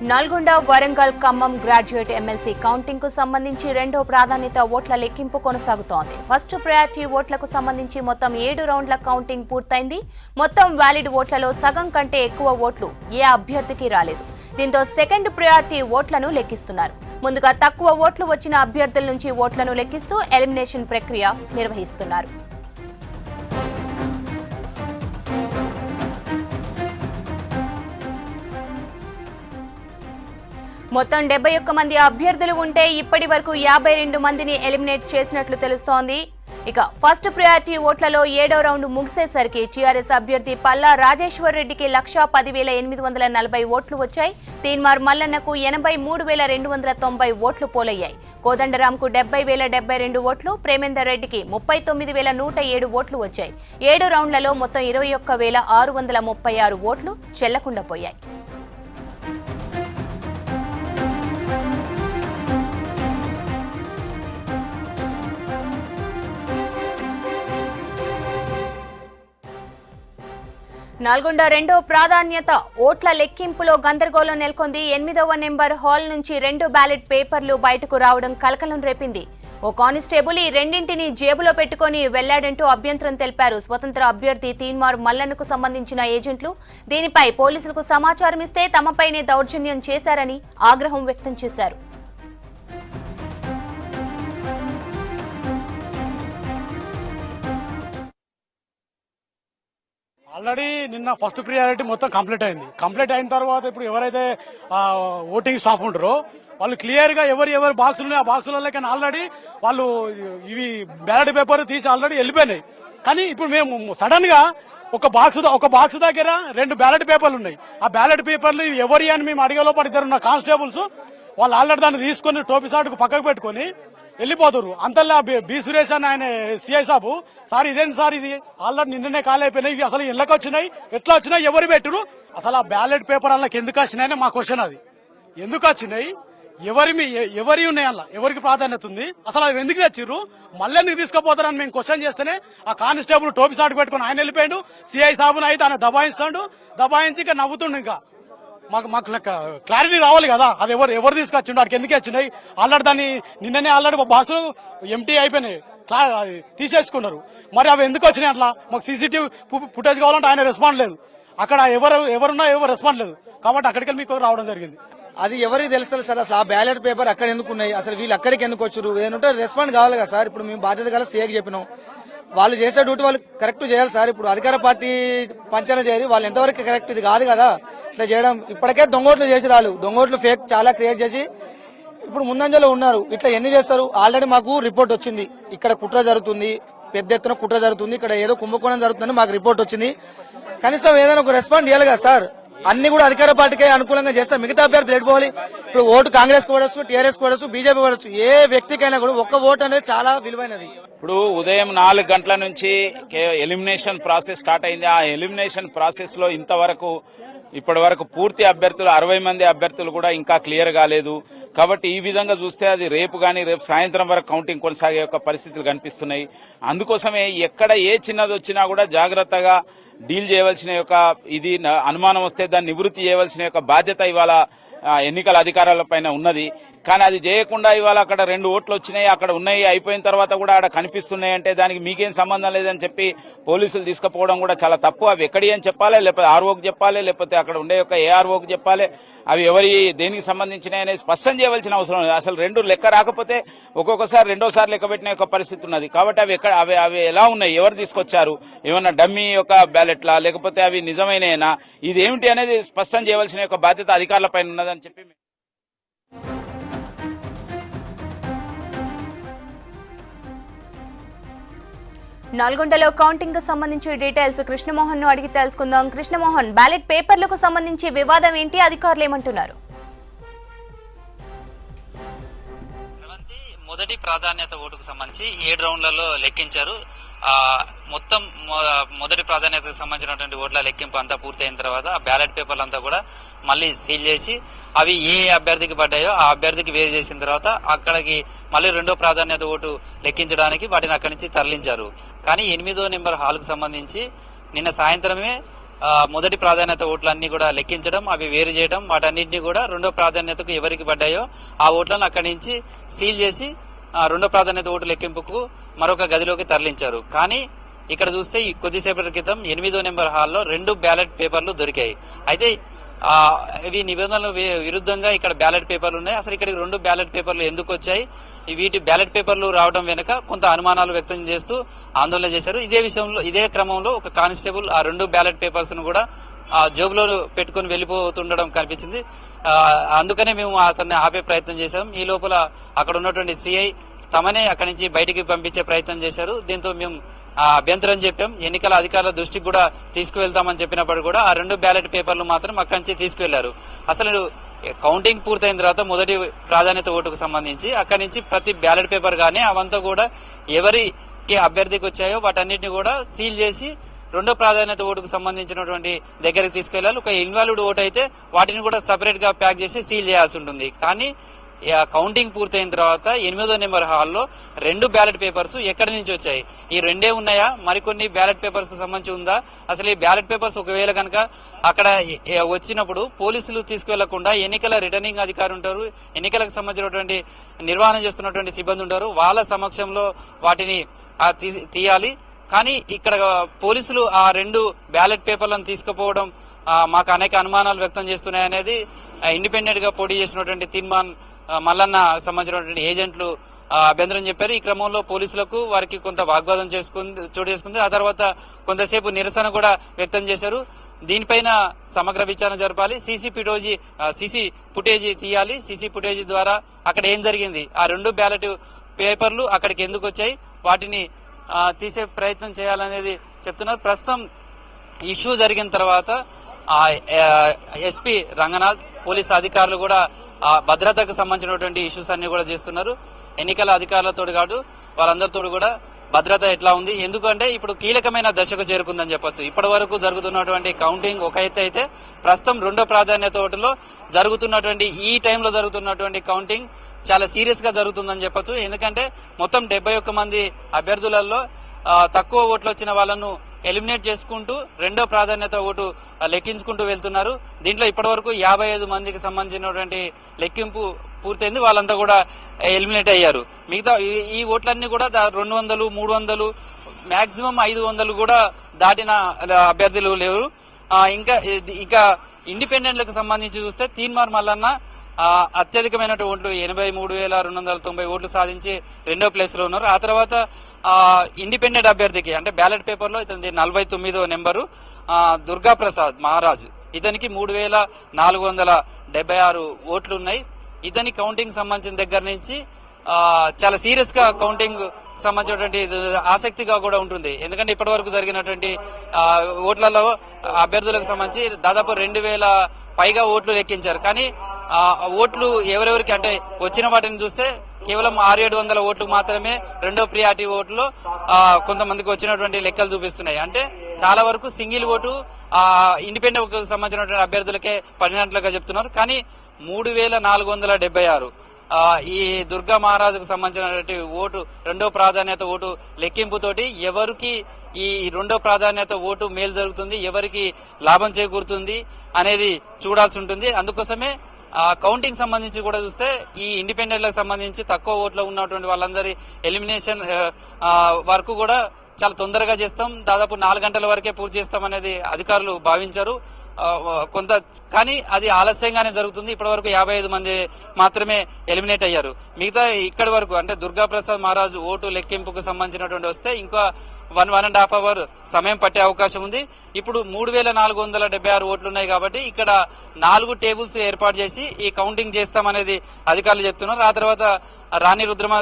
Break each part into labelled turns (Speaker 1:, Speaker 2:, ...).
Speaker 1: Nalgonda, Warangal, Khammam graduate MLC counting కు సంబంధించి రెండో ప్రాధాన్యత ఓట్ల లెక్కింపు కొనసాగుతోంది. ఫస్ట్ ప్రయారిటీ ఓట్లకు సంబంధించి మొత్తం 7 రౌండ్ల కౌంటింగ్ పూర్తయింది. మొత్తం వ్యాలిడ్ ఓట్లలో సగం కంటే ఎక్కువ ఓట్లు ఏ అభ్యర్థికి రాలేదు. దీంతో సెకండ్ ప్రయారిటీ ఓట్లను లెక్కిస్తున్నారు. ముందుగా తక్కువ ఓట్లు వచ్చిన అభ్యర్థుల నుంచి ఓట్లను లెక్కిస్తూ ఎలిమినేషన్ ప్రక్రియ నిర్వహిస్తున్నారు. మొత్తం 71 మంది అభ్యర్థులు ఉంటే ఇప్పటి వరకు 52 మందిని ఎలిమినేట్ చేసినట్లు తెలుస్తోంది. ఇక ఫస్ట్ ప్రయారిటీ ఓట్లలో 7వ రౌండ్ ముగిసేసరికి టీఆర్ఎస్ అభ్యర్థి పల్లా రాజేశ్వర్ రెడ్డికి 1,10,840 ఓట్లు వచ్చాయి. తీన్మార్ మల్లన్నకు 83,290 ఓట్లు పోలయ్యాయి. కోదండరాంకు 70,072 ఓట్లు, ప్రేమేందర్ రెడ్డికి 39,107 ఓట్లు వచ్చాయి. 7 రౌండ్లలో మొత్తం 21,636 ఓట్లు చెల్లకుండా పోయాయి. నల్గొండ రెండో ప్రాధాన్యత ఓట్ల లెక్కింపులో గందరగోళం నెలకొంది. 8వ నెంబర్ హాల్ నుంచి 2 బ్యాలెట్ పేపర్లు బయటకు రావడం కలకలం రేపింది. ఓ కానిస్టేబుల్ ఈ రెండింటిని జేబులో పెట్టుకుని వెళ్లాడంటూ అభ్యంతరం తెలిపారు స్వతంత్ర అభ్యర్థి తీన్మార్ మల్లన్నకు సంబంధించిన ఏజెంట్లు. దీనిపై పోలీసులకు సమాచారం ఇస్తే తమపైనే దౌర్జన్యం చేశారని ఆగ్రహం వ్యక్తం చేశారు.
Speaker 2: ఆల్రెడీ నిన్న ఫస్ట్ ప్రియారిటీ మొత్తం కంప్లీట్ అయింది. కంప్లీట్ అయిన తర్వాత ఇప్పుడు ఎవరైతే ఓటింగ్ స్టాఫ్ ఉంటారో వాళ్ళు క్లియర్ గా ఎవరు బాక్సులు ఉన్నాయి ఆ బాక్సులకి ఆల్రెడీ వాళ్ళు ఇవి బ్యాలెట్ పేపర్ తీసి ఆల్రెడీ వెళ్ళిపోయినాయి. కానీ ఇప్పుడు మేము సడన్ గా ఒక బాక్స్ దగ్గర 2 బ్యాలెట్ పేపర్లు ఉన్నాయి. ఆ బ్యాలెట్ పేపర్లు ఎవరి అని మేము అడిగే లోపల 2 కానిస్టేబుల్స్ వాళ్ళు ఆల్రెడీ దాన్ని తీసుకుని టోపీ సాటుకు పక్కకు పెట్టుకుని వెళ్ళిపోతారు. అంతల్లా బి సురేష్ అని ఆయన సిఐ సాబు సార్ ఇదేంటి సార్ ఇది ఆల్రెడీ నిన్ననే ఖాళీ అయిపోయినాయి, ఇవి అసలు ఇళ్ళకి వచ్చినాయి, ఎట్లా వచ్చినాయి, ఎవరు పెట్టురు, అసలు ఆ బ్యాలెట్ పేపర్ అలా ఎందుకు వచ్చినాయని మా క్వశ్చన్. అది ఎందుకు వచ్చినాయి, ఎవరి ఉన్నాయి అలా ఎవరికి ప్రాధాన్యత ఉంది, అసలు అవి ఎందుకు తెచ్చిర్రు, మళ్ళీ ఎందుకు తీసుకుపోతారని మేము క్వశ్చన్ చేస్తేనే ఆ కానిస్టేబుల్ టోపీ సాటు పెట్టుకుని ఆయన వెళ్ళిపోయాడు. సిఐ సాబుని అయితే ఆయన దబాయించి ఇంకా నవ్వుతుండు. ఇంకా మాకు క్లారిటీ రావాలి కదా, అది ఎవరు తీసుకొచ్చిండు, వాడికి ఎందుకు వచ్చినాయి. ఆల్రెడీ దాన్ని నిన్ననే ఆల్రెడీ బాక్స్ ఎంటీ అయిపోయినాయి, తీసేసుకున్నారు. మరి అవి ఎందుకు వచ్చినాయి అట్లా మాకు సీసీటీవీ ఫుటేజ్ కావాలంటే ఆయన రెస్పాండ్ లేదు. అక్కడ ఎవరున్నా ఎవరు రెస్పాండ్ లేదు కాబట్టి అక్కడికి మీకు రావడం జరిగింది.
Speaker 3: అది ఎవరికి తెలుస్తుంది సార్, అసలు ఆ బ్యాలెట్ పేపర్ అక్కడ ఎందుకు ఉన్నాయి, అసలు వీళ్ళు అక్కడికి ఎందుకు వచ్చారు, ఏదంటే రెస్పాండ్ కావాలి కదా సార్. ఇప్పుడు మేము బాధ్యత గల సీఏకి చెప్పినాం, వాళ్ళు చేసే డ్యూటీ వాళ్ళు కరెక్ట్ చేయాలి సార్. ఇప్పుడు అధికార పార్టీ పంచన చేరి వాళ్ళు ఎంతవరకు కరెక్ట్, ఇది కాదు కదా ఇట్లా చేయడం. ఇప్పటికే దొంగోట్లు చేసి రాళ్ళు దొంగోట్లు ఫేక్ చాలా క్రియేట్ చేసి ఇప్పుడు ముందంజలో ఉన్నారు. ఇట్లా ఎన్ని చేస్తారు. ఆల్రెడీ మాకు రిపోర్ట్ వచ్చింది, ఇక్కడ కుట్ర జరుగుతుంది, పెద్ద ఎత్తున కుట్ర జరుగుతుంది, ఇక్కడ ఏదో కుంభకోణం జరుగుతుందని మాకు రిపోర్ట్ వచ్చింది. కనీసం ఏదైనా ఒక రెస్పాండ్ చేయాలి కదా సార్. అన్ని కూడా అధికార పార్టీకే అనుకూలంగా చేస్తారు, మిగతా అభ్యర్థులు ఎడిపోవాలి. ఇప్పుడు ఓటు కాంగ్రెస్ పడవచ్చు, టీఆర్ఎస్ పడవచ్చు, బీజేపీ పడవచ్చు, ఏ వ్యక్తికైనా కూడా ఒక్క ఓటు అనేది చాలా విలువైనది.
Speaker 4: ఇప్పుడు ఉదయం 4 గంటల నుంచి ఎలిమినేషన్ ప్రాసెస్ స్టార్ట్ అయింది. ఆ ఎలిమినేషన్ ప్రాసెస్ లో ఇంతవరకు ఇప్పటి వరకు పూర్తి అభ్యర్థులు 60 మంది అభ్యర్థులు కూడా ఇంకా క్లియర్ కాలేదు. కాబట్టి ఈ విధంగా చూస్తే అది రేపు సాయంత్రం వరకు కౌంటింగ్ కొనసాగే పరిస్థితులు కనిపిస్తున్నాయి. అందుకోసమే ఎక్కడ ఏ చిన్నది వచ్చినా కూడా జాగ్రత్తగా డీల్ చేయవలసిన ఇది అనుమానం వస్తే దాన్ని నివృత్తి చేయవలసిన బాధ్యత ఇవాళ ఎన్నికల అధికారుల పైన ఉన్నది. కానీ అది చేయకుండా ఇవాళ అక్కడ 2 ఓట్లు వచ్చినాయి, అక్కడ ఉన్నాయి, అయిపోయిన తర్వాత కూడా అక్కడ కనిపిస్తున్నాయి అంటే దానికి మీకేం సంబంధం లేదని చెప్పి పోలీసులు తీసుకుపోవడం కూడా చాలా తప్పు. అవి ఎక్కడి అని చెప్పాలి, లేకపోతే ఆర్ఓకి చెప్పాలి, లేకపోతే అక్కడ ఉండే ఏఆర్ఓకి చెప్పాలి, అవి ఎవరి దేనికి సంబంధించినవి అనేది స్పష్టం చేయవలసిన అవసరం ఉంది. అసలు 2 లెక్క రాకపోతే ఒక్కొక్కసారి రెండోసారి లెక్క పెట్టిన పరిస్థితి ఉన్నది. కాబట్టి అవి ఎలా ఉన్నాయి, ఎవరు తీసుకొచ్చారు, ఏమన్నా డమ్మీ బ్యాలెట్లా లేకపోతే అవి నిజమైననా, ఇది ఏమిటి అనేది స్పష్టం చేయవలసిన బాధ్యత అధికారుల పైన ఉన్నదని చెప్పి
Speaker 1: నల్గొండలో కౌంటింగ్ కు సంబంధించి డీటెయిల్స్ కృష్ణమోహన్ ను అడిగి తెలుసుకుందాం. కృష్ణమోహన్, బ్యాలెట్ పేపర్లకు సంబంధించి వివాదం ఏంటి, అధికారులు ఏమంటున్నారు?
Speaker 5: మొదటి ప్రాధాన్యత ఓటుకు సంబంధించి 7 రౌండ్లలో లెక్కించారు. మొత్తం మొదటి ప్రాధాన్యతకు సంబంధించినటువంటి ఓట్ల లెక్కింపు అంతా పూర్తయిన తర్వాత ఆ బ్యాలెట్ పేపర్లు అంతా కూడా మళ్ళీ సీల్ చేసి అవి ఏ అభ్యర్థికి పడ్డాయో ఆ అభ్యర్థికి వేరు చేసిన తర్వాత అక్కడికి మళ్ళీ 2వ ప్రాధాన్యత ఓటు లెక్కించడానికి వాటిని అక్కడి నుంచి తరలించారు. కానీ 8వ నెంబర్ హాల్ కు సంబంధించి నిన్న సాయంత్రమే మొదటి ప్రాధాన్యత ఓట్లన్నీ కూడా లెక్కించడం, అవి వేరు చేయడం, వాటన్నింటినీ కూడా రెండో ప్రాధాన్యతకు ఎవరికి పడ్డాయో ఆ ఓట్లను అక్కడి నుంచి సీల్ చేసి రెండో ప్రాధాన్యత ఓటు లెక్కింపుకు మరొక గదిలోకి తరలించారు. కానీ ఇక్కడ చూస్తే ఈ కొద్దిసేపటి క్రితం 8వ నెంబర్ హాల్లో 2 బ్యాలెట్ పేపర్లు దొరికాయి. అయితే ఇవి నిబంధనలు విరుద్ధంగా ఇక్కడ బ్యాలెట్ పేపర్లు ఉన్నాయి. అసలు ఇక్కడికి 2 బ్యాలెట్ పేపర్లు ఎందుకు వచ్చాయి, వీటి బ్యాలెట్ పేపర్లు రావడం వెనుక కొంత అనుమానాలు వ్యక్తం చేస్తూ ఆందోళన చేశారు. ఇదే క్రమంలో ఒక కానిస్టేబుల్ ఆ 2 బ్యాలెట్ పేపర్స్ ను కూడా జోబులో పెట్టుకుని వెళ్లిపోతుండడం కనిపించింది. అందుకనే మేము అతన్ని ఆపే ప్రయత్నం చేశాం. ఈ లోపల అక్కడ ఉన్నటువంటి సిఐ తమనే అక్కడి నుంచి బయటికి పంపించే ప్రయత్నం చేశారు. దీంతో మేము అభ్యంతరం చెప్పాం. ఎన్నికల అధికారుల దృష్టికి కూడా తీసుకువెళ్తామని చెప్పినప్పుడు కూడా ఆ 2 బ్యాలెట్ పేపర్లు మాత్రం అక్కడి నుంచి తీసుకువెళ్లారు. అసలు కౌంటింగ్ పూర్తయిన తర్వాత మొదటి ప్రాధాన్యత ఓటుకు సంబంధించి అక్కడి నుంచి ప్రతి బ్యాలెట్ పేపర్ గానీ అవంతా కూడా ఎవరికి అభ్యర్థికి వచ్చాయో వాటన్నిటిని కూడా సీల్ చేసి రెండో ప్రాధాన్యత ఓటుకు సంబంధించినటువంటి దగ్గరికి తీసుకెళ్లాలి. ఒక ఇన్వాల్వ్డ్ ఓటు అయితే వాటిని కూడా సపరేట్ గా ప్యాక్ చేసి సీల్ చేయాల్సి ఉంటుంది. కానీ కౌంటింగ్ పూర్తయిన తర్వాత 8వ నెంబర్ హాల్లో 2 బ్యాలెట్ పేపర్స్ ఎక్కడి నుంచి వచ్చాయి? ఈ 2 ఉన్నాయా? మరికొన్ని బ్యాలెట్ పేపర్స్ కు సంబంధించి ఉందా? అసలు ఈ బ్యాలెట్ పేపర్స్ ఒకవేళ కనుక అక్కడ వచ్చినప్పుడు పోలీసులు తీసుకువెళ్లకుండా ఎన్నికల రిటర్నింగ్ అధికారి ఉంటారు, ఎన్నికలకు సంబంధించినటువంటి నిర్వహణ చేస్తున్నటువంటి సిబ్బంది ఉంటారు, వాళ్ళ సమక్షంలో వాటిని తీయాలి. కానీ ఇక్కడ పోలీసులు ఆ 2 బ్యాలెట్ పేపర్లను తీసుకుపోవడం మాకు అనేక అనుమానాలు వ్యక్తం చేస్తున్నాయనేది ఇండిపెండెంట్ గా పోటీ చేసినటువంటి తీర్మాన్ మల్లన్న సంబంధించినటువంటి ఏజెంట్లు అభ్యంతరం చెప్పారు. ఈ క్రమంలో పోలీసులకు వారికి కొంత వాగ్వాదం చోటు చేసుకుంది. ఆ తర్వాత కొంతసేపు నిరసన కూడా వ్యక్తం చేశారు. దీనిపైన సమగ్ర విచారణ జరపాలి, సీసీ ఫుటేజీ తీయాలి. సీసీ ఫుటేజీ ద్వారా అక్కడ ఏం జరిగింది, ఆ 2 బ్యాలెట్ పేపర్లు అక్కడికి ఎందుకు వచ్చాయి, వాటిని తీసే ప్రయత్నం చేయాలనేది చెప్తున్నారు. ప్రస్తుతం ఇష్యూ జరిగిన తర్వాత ఎస్పీ రంగనాథ్, పోలీసు అధికారులు కూడా భద్రతకు సంబంధించినటువంటి ఇష్యూస్ అన్ని కూడా చేస్తున్నారు. ఎన్నికల అధికారులతో కాదు వాళ్ళందరితో కూడా భద్రత ఎట్లా ఉంది, ఎందుకంటే ఇప్పుడు కీలకమైన దశకు చేరుకుందని చెప్పొచ్చు. ఇప్పటి వరకు జరుగుతున్నటువంటి కౌంటింగ్ ఒక ఎత్తు అయితే ప్రస్తుతం రెండో ప్రాధాన్యత ఓటులో జరుగుతున్నటువంటి ఈ టైంలో జరుగుతున్నటువంటి కౌంటింగ్ చాలా సీరియస్ గా జరుగుతుందని చెప్పొచ్చు. ఎందుకంటే మొత్తం 71 మంది అభ్యర్థులలో తక్కువ ఓట్లు వచ్చిన వాళ్ళను ఎలిమినేట్ చేసుకుంటూ రెండో ప్రాధాన్యత ఓటు లెక్కించుకుంటూ వెళ్తున్నారు. దీంట్లో ఇప్పటి వరకు 55 మందికి సంబంధించినటువంటి లెక్కింపు పూర్తయింది. వాళ్ళంతా కూడా ఎలిమినేట్ అయ్యారు. మిగతా ఈ ఓట్లన్నీ కూడా 200, 300, మాక్సిమం 500 కూడా దాటిన అభ్యర్థులు లేరు. ఇంకా ఇండిపెండెంట్లకు సంబంధించి చూస్తే తీన్మార్ మల్లన్న అత్యధికమైన ఓట్లు 83,290 ఓట్లు సాధించి 2వ ప్లేస్ లో ఉన్నారు. ఆ తర్వాత ఇండిపెండెంట్ అభ్యర్థికి అంటే బ్యాలెట్ పేపర్ లో ఇతని 49వ నెంబరు దుర్గా ప్రసాద్ మహారాజ్, ఇతనికి 3,476 ఓట్లు ఉన్నాయి. ఇతని కౌంటింగ్ సంబంధించిన దగ్గర నుంచి చాలా సీరియస్ గా కౌంటింగ్ సంబంధించినటువంటి ఆసక్తిగా కూడా ఉంటుంది. ఎందుకంటే ఇప్పటి వరకు జరిగినటువంటి ఓట్లలో అభ్యర్థులకు సంబంధించి దాదాపు 2,000 పైగా ఓట్లు లెక్కించారు. కానీ ఓట్లు ఎవరెవరికి అంటే వచ్చిన వాటిని చూస్తే కేవలం 600-700 ఓట్లు మాత్రమే రెండో ప్రియారిటీ ఓట్లు కొంతమందికి వచ్చినటువంటి లెక్కలు చూపిస్తున్నాయి. అంటే చాలా వరకు సింగిల్ ఓటు ఇండిపెండెంట్ సంబంధించినటువంటి అభ్యర్థులకే పడినట్లుగా చెప్తున్నారు. కానీ 3,476 ఈ దుర్గా మహారాజుకు సంబంధించినటువంటి ఓటు రెండో ప్రాధాన్యత ఓటు లెక్కింపుతోటి ఎవరికి ఈ రెండో ప్రాధాన్యత ఓటు మేలు జరుగుతుంది, ఎవరికి లాభం చేకూరుతుంది అనేది చూడాల్సి ఉంటుంది. అందుకోసమే కౌంటింగ్ సంబంధించి కూడా చూస్తే ఈ ఇండిపెండెంట్లకు సంబంధించి తక్కువ ఓట్లో ఉన్నటువంటి వాళ్ళందరి ఎలిమినేషన్ వరకు కూడా చాలా తొందరగా చేస్తాం, దాదాపు 4 గంటల వరకే పూర్తి చేస్తాం అనేది అధికారులు భావించారు. కొంత కానీ అది ఆలస్యంగానే జరుగుతుంది. ఇప్పటి వరకు 55 మంది మాత్రమే ఎలిమినేట్ అయ్యారు. మిగతా ఇక్కడి వరకు అంటే దుర్గా ప్రసాద్ మహారాజ్ ఓటు లెక్కింపుకు సంబంధించినటువంటి వస్తే ఇంకా 1.5 అవర్ సమయం పట్టే అవకాశం ఉంది. ఇప్పుడు 3,476 ఓట్లు ఉన్నాయి కాబట్టి ఇక్కడ 4 టేబుల్స్ ఏర్పాటు చేసి ఈ కౌంటింగ్ చేస్తామనేది అధికారులు చెప్తున్నారు. ఆ తర్వాత రాణి రుద్రమ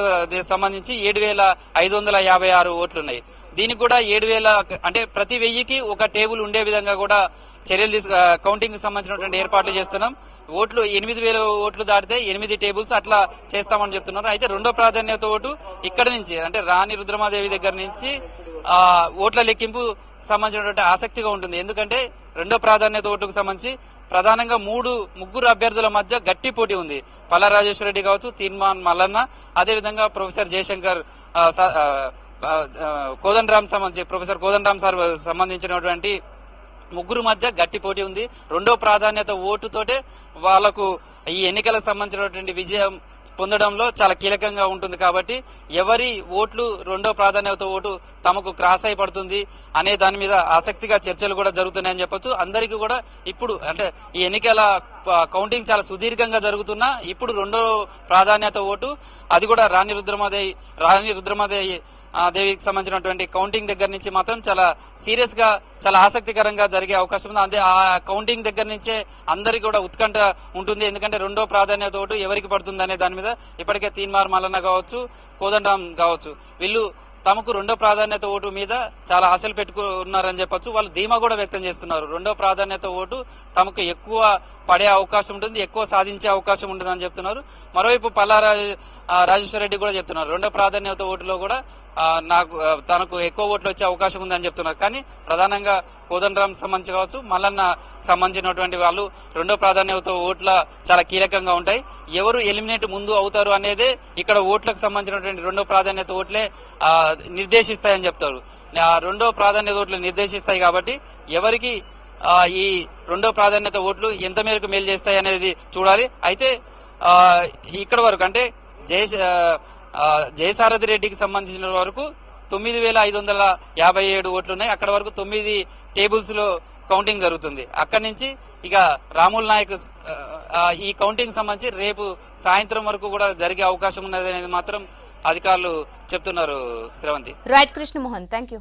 Speaker 5: సంబంధించి 7,556 ఓట్లున్నాయి. దీనికి కూడా 7,000 అంటే ప్రతి 1000కి ఒక టేబుల్ ఉండే విధంగా కూడా చర్యలు కౌంటింగ్ సంబంధించినటువంటి ఏర్పాట్లు చేస్తున్నాం. ఓట్లు 8,000 ఓట్లు దాటితే 8 టేబుల్స్ అట్లా చేస్తామని చెప్తున్నారు. అయితే రెండో ప్రాధాన్యత ఓటు ఇక్కడ నుంచి అంటే రాణి రుద్రమాదేవి దగ్గర నుంచి ఓట్ల లెక్కింపు సంబంధించినటువంటి ఆసక్తిగా ఉంటుంది. ఎందుకంటే రెండో ప్రాధాన్యత ఓటుకు సంబంధించి ప్రధానంగా ముగ్గురు అభ్యర్థుల మధ్య గట్టి పోటీ ఉంది. పల్లా రాజేశ్వర రెడ్డి కావచ్చు, తీన్మాన్ మల్లన్న, అదేవిధంగా professor Jayashankar professor Kodandaram sir సంబంధించినటువంటి ముగ్గురు మధ్య గట్టి పోటీ ఉంది. రెండో ప్రాధాన్యత ఓటుతోటే వాళ్లకు ఈ ఎన్నికలకు సంబంధించినటువంటి విజయం పొందడంలో చాలా కీలకంగా ఉంటుంది. కాబట్టి ఎవరి ఓట్లు రెండో ప్రాధాన్యత ఓటు తమకు క్రాస్ అయి పడుతుంది అనే దాని మీద ఆసక్తిగా చర్చలు కూడా జరుగుతున్నాయని చెప్పొచ్చు. అందరికీ కూడా ఇప్పుడు అంటే ఈ ఎన్నికల కౌంటింగ్ చాలా సుదీర్ఘంగా జరుగుతున్నా ఇప్పుడు రెండో ప్రాధాన్యత ఓటు అది కూడా రాణి రుద్రమాదేవి దేవికి సంబంధించినటువంటి కౌంటింగ్ దగ్గర నుంచి మాత్రం చాలా సీరియస్ గా చాలా ఆసక్తికరంగా జరిగే అవకాశం ఉంది. అదే ఆ కౌంటింగ్ దగ్గర నుంచే అందరికీ కూడా ఉత్కంఠ ఉంటుంది. ఎందుకంటే రెండో ప్రాధాన్యత ఓటు ఎవరికి పడుతుంది అనే దాని మీద ఇప్పటికే తీన్మార్ మల్లన్న కావచ్చు, కోదండరాం కావచ్చు, వీళ్ళు తమకు రెండో ప్రాధాన్యత ఓటు మీద చాలా ఆశలు పెట్టుకున్నారని చెప్పొచ్చు. వాళ్ళు ధీమా కూడా వ్యక్తం చేస్తున్నారు. రెండో ప్రాధాన్యత ఓటు తమకు ఎక్కువ పడే అవకాశం ఉంటుంది, ఎక్కువ సాధించే అవకాశం ఉంటుంది అని చెప్తున్నారు. మరోవైపు పల్లా రాజేశ్వర రెడ్డి కూడా చెప్తున్నారు రెండో ప్రాధాన్యత ఓటులో కూడా తనకు ఎక్కువ ఓట్లు వచ్చే అవకాశం ఉందని చెప్తున్నారు. కానీ ప్రధానంగా కోదండరాం సంబంధించి కావచ్చు, మల్లన్న సంబంధించినటువంటి వాళ్ళు రెండో ప్రాధాన్యత ఓట్ల చాలా కీలకంగా ఉంటాయి. ఎవరు ఎలిమినేట్ ముందు అవుతారు అనేదే ఇక్కడ ఓట్లకు సంబంధించినటువంటి రెండో ప్రాధాన్యత ఓట్లే నిర్దేశిస్తాయని చెప్తారు. రెండో ప్రాధాన్యత ఓట్లు నిర్దేశిస్తాయి కాబట్టి ఎవరికి ఈ రెండో ప్రాధాన్యత ఓట్లు ఎంత మేరకు మేలు చేస్తాయి అనేది చూడాలి. అయితే ఇక్కడ వరకు అంటే జయసారథి రెడ్డికి సంబంధించిన వరకు 9,557 ఓట్లున్నాయి. అక్కడ వరకు 9 టేబుల్స్ లో కౌంటింగ్ జరుగుతుంది. అక్కడి నుంచి ఇక రాముల్ నాయక్ ఈ కౌంటింగ్ సంబంధించి రేపు సాయంత్రం వరకు కూడా జరిగే అవకాశం ఉన్నది అనేది మాత్రం అధికారులు చెప్తున్నారు. Sravanthi.
Speaker 1: Right Krishnamohan, thank you.